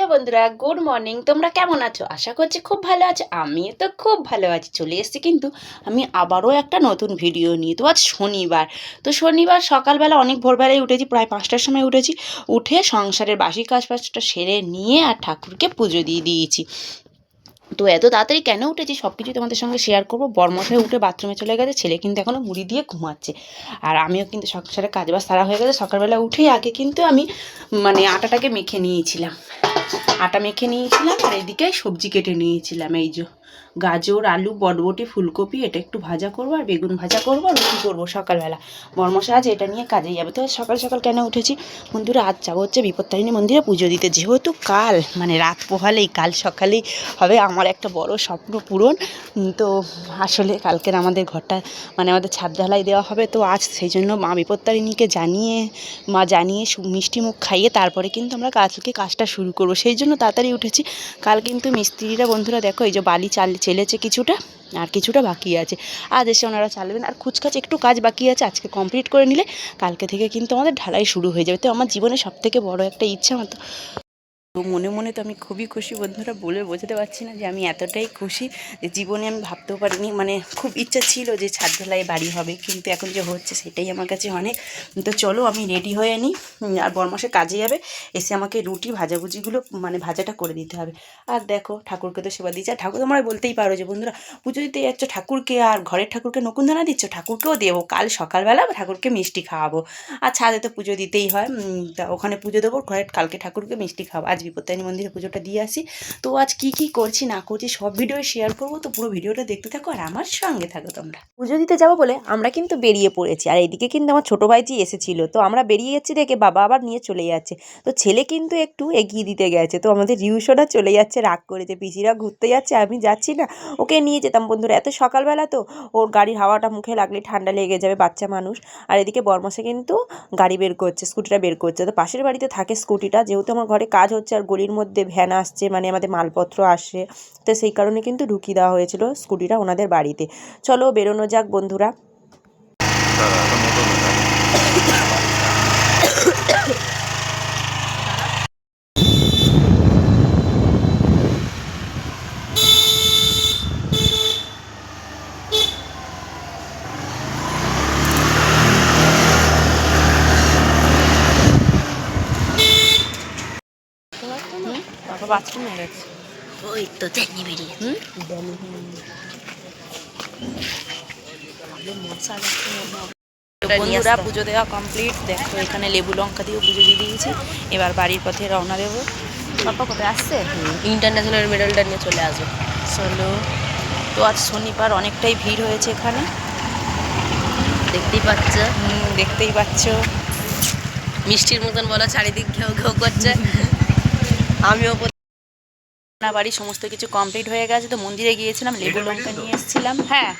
Hello বন্ধুরা, good morning. তোমরা কেমন আছো? আশা করছি খুব ভালো আছো। আমিও তো খুব ভালো আছি। চলে এসেছি কিন্তু আমি আবারও একটা নতুন ভিডিও নিয়ে। তো আজ শনিবার। তো শনিবার সকালবেলা অনেক ভোরবেলায় উঠেছি, প্রায় 5টার সময় উঠেছি। উঠে সংসারের বাসি কাজ ফাজটা সেরে নিয়ে আর ঠাকুরকে পুজো দিয়ে দিয়েছি। তো এত তাড়াতাড়ি কেন উঠেছি সব কিছুই তোমাদের সঙ্গে শেয়ার করবো। বরমশাই উঠে বাথরুমে চলে গেছে, ছেলে কিন্তু এখনও মুড়ি দিয়ে ঘুমাচ্ছে। আর আমিও কিন্তু সংসারে কাজবাজ সারা হয়ে গেছে। সকালবেলা উঠেই আগে কিন্তু আমি আটাটাকে মেখে নিয়েছিলাম। আটা মেখে নিয়েছিলাম আর এদিকে সবজি কেটে নিয়েছিলাম। এই যে গাজর, আলু, বটবটি, ফুলকপি, এটা একটু ভাজা করবো আর বেগুন ভাজা করবো, রুটি করবো সকালবেলা। বরমশা আজ এটা নিয়ে কাজে যাবে। তো সকাল সকাল কেন উঠেছি বন্ধুরা, আজ যাবো হচ্ছে বিপত্তারিণী মন্দিরে পুজো দিতে। যেহেতু কাল রাত পোহালেই কাল সকালেই হবে আমার একটা বড় স্বপ্ন পূরণ। তো আসলে কালকের আমাদের ঘরটা আমাদের ছাদ ঢালাই দেওয়া হবে। তো আজ সেই জন্য মা বিপত্তারিণীকে জানিয়ে মিষ্টি মুখ খাইয়ে তারপরে কিন্তু আমরা কালকে কাজটা শুরু করবো। সেই জন্য তাড়াতাড়ি উঠেছি। কাল কিন্তু মিস্ত্রিরা বন্ধুরা দেখো এই যে বালি চেলেছে কিছুটা, আর কিছুটা বাকি আছে। আজ এসে ওনারা চালবেন। আর কুচকাচ একটু কাজ বাকি আছে, আজকে কমপ্লিট করে নিলে কালকে থেকে কিন্তু আমাদের ঢালাই শুরু হয়ে যাবে। তো আমার জীবনে সবথেকে বড় একটা ইচ্ছা মতো। তো মনে মনে তো আমি খুবই খুশি বন্ধুরা, বলে বোঝাতে পারছি না যে আমি এতটাই খুশি যে জীবনে আমি ভাবতেও পারিনি। খুব ইচ্ছা ছিল যে ছাদ ঢালাই বাড়ি হবে, কিন্তু এখন যে হচ্ছে সেটাই আমার কাছে অনেক। তো চলো আমি রেডি হয়ে নিই। আর বরমাসে কাজে যাবে, এসে আমাকে রুটি ভাজাভুজিগুলো ভাজাটা করে দিতে হবে। আর দেখো ঠাকুরকে তো সেবা দিচ্ছে। আর ঠাকুর তোমরা বলতেই পারো যে বন্ধুরা পুজো দিতে যাচ্ছ ঠাকুরকে, আর ঘরের ঠাকুরকে নকুনদানা দিচ্ছ, ঠাকুরকেও দেবো। কাল সকালবেলা ঠাকুরকে মিষ্টি খাওয়াবো। আর ছাদে তো পুজো দিতেই হয়, তা ওখানে পুজো দেবো, ঘরের কালকে ঠাকুরকে মিষ্টি খাওয়াবো। আজ বিপত্তারিণী মন্দিরে পুজোটা দিয়ে আসি। তো আজ কি কি করছি না করছি সব ভিডিও শেয়ার করবো। তো পুরো ভিডিওটা দেখতে থাকো আর আমার সঙ্গে থাকো তোমরা। পুজো দিতে যাবো বলে আমরা কিন্তু বেরিয়ে পড়েছি। আর এইদিকে কিন্তু আমার ছোটো ভাইজি এসেছিলো। তো আমরা বেরিয়ে যাচ্ছি দেখে বাবা আবার নিয়ে চলে যাচ্ছে। তো ছেলে কিন্তু একটু এগিয়ে দিতে গেছে। তো আমাদের রিউশোটা চলে যাচ্ছে, রাগ করেছে, পিসিরা ঘুরতে যাচ্ছে আমি যাচ্ছি না, ওকে নিয়ে যেতাম বন্ধুরা। এত সকালবেলা তো ওর গাড়ির হাওয়াটা মুখে লাগলে ঠান্ডা লেগে যাবে, বাচ্চা মানুষ। আর এদিকে বরমাসে কিন্তু গাড়ি বের করছে, স্কুটিটা বের করছে। তো পাশের বাড়িতে থাকে স্কুটিটা, যেহেতু আমার ঘরে কাজ হচ্ছে আর গলির মধ্যে ভ্যান আসছে, আমাদের মালপত্র আসে, তো সেই কারণে কিন্তু ঢুকিয়ে দেওয়া হয়েছিল স্কুটিটা ওনাদের বাড়িতে। চলো বেরোনো যাক বন্ধুরা। বাবা বাথরুমে গেছে, ওই তো দেখনি বেরিয়ে। বন্ধুরা পুজো দেওয়া কমপ্লিট। দেখো এখানে লেবু লঙ্কা দিয়েও পুজো দিয়ে দিয়েছি। এবার বাড়ির পথে রওনা দেবো। পাপা কোথায় আসছে? ইন্টারন্যাশনাল মেডেলটা নিয়ে চলে আসবে। চলো। তো আজ শনিবার অনেকটাই ভিড় হয়েছে এখানে, দেখতেই পাচ্ছ। দেখতেই পাচ্ছ, মিষ্টির মতন বলা চারিদিক ঘেউ ঘেউ করছে। আমিও বাড়ি সমস্ত কিছু কমপ্লিট হয়ে গেছে। তো মন্দিরে গিয়েছিলাম, লেবু লঙ্কা নিয়ে এসেছিলাম। হ্যাঁ,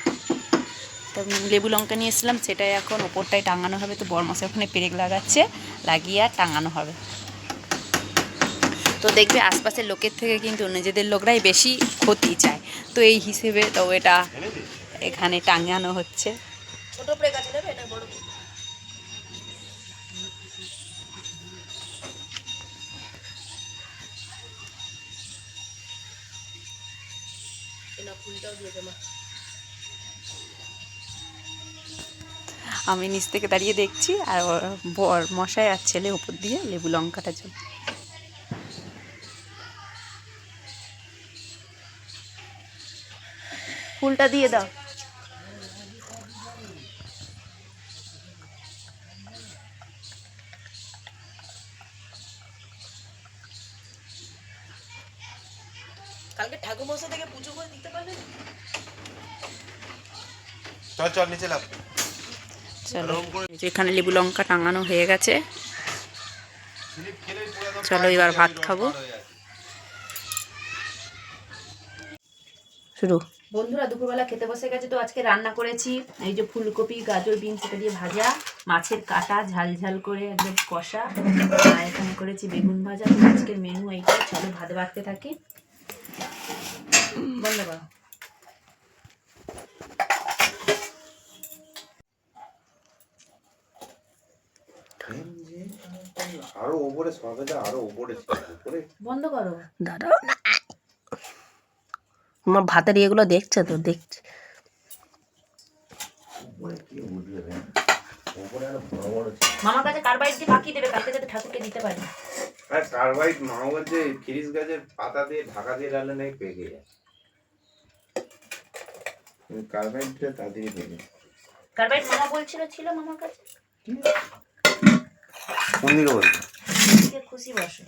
তো লেবু লঙ্কা নিয়ে এসেছিলাম, সেটাই এখন ওপরটায় টাঙানো হবে। তো বরমাসে ওখানে পেরেক লাগাচ্ছে, লাগিয়ে আর টাঙানো হবে। তো দেখবে আশপাশের লোকের থেকে কিন্তু নিজেদের লোকরাই বেশি ক্ষতি চায়। তো এই হিসেবে তো এটা এখানে টাঙানো হচ্ছে। ছোট পেরেক আছে নেবে না বড়? আমি নিচ থেকে দাঁড়িয়ে দেখছি, আর বর মশাই আর ছেলে উপর দিয়ে লেবু লঙ্কাটা জল। ফুলটা দিয়ে দাও। কালকে ঠাকুর মশাই থেকে পুজো করে দিতে পারবে? চল চল নিচে লাভ। চলো, এখানে লেবু লঙ্কা টাঙানো হয়ে গেছে। চলো এবার ভাত খাবো। শুরু। বন্ধুরা দুপুরবেলা খেতে বসে গেছে। তো আজকে রান্না করেছি এই যে ফুলকপি, গাজর, বিনস এটা দিয়ে ভাজা, মাছের কাটা ঝাল ঝাল করে একদম কষা, আর এখানে করেছি বেগুন ভাজা। তো আজকের মেনু এইটাই। চলো ভাত বাড়তে থাকি। বন্ধ করো। আরো উপরে সবেদা আরো উপরে ছিল উপরে বন্ধ করো। দাঁড়াও না, আমার ভাতের ইয়েগুলো দেখছে তো, দেখছে। উপরে কি উঠবে রে? উপরে আরো বড় বড় ছিল। মামার কাছে কার্বাইড দিয়ে পাকিয়ে দেবে, কালকে যাতে ঠাকুরকে দিতে পারি। আর কার্বাইড মা বলছে খিরিস গাছের পাতা দিয়ে ঢাকা দিয়ে ডালে নাকি পেকে যায়। কার্বাইডটা তাড়াতাড়ি পেকে। কার্বাইড মামা বলছিল ছিল মামার কাছে। কোন দিকে বলছে? খুশি বসে।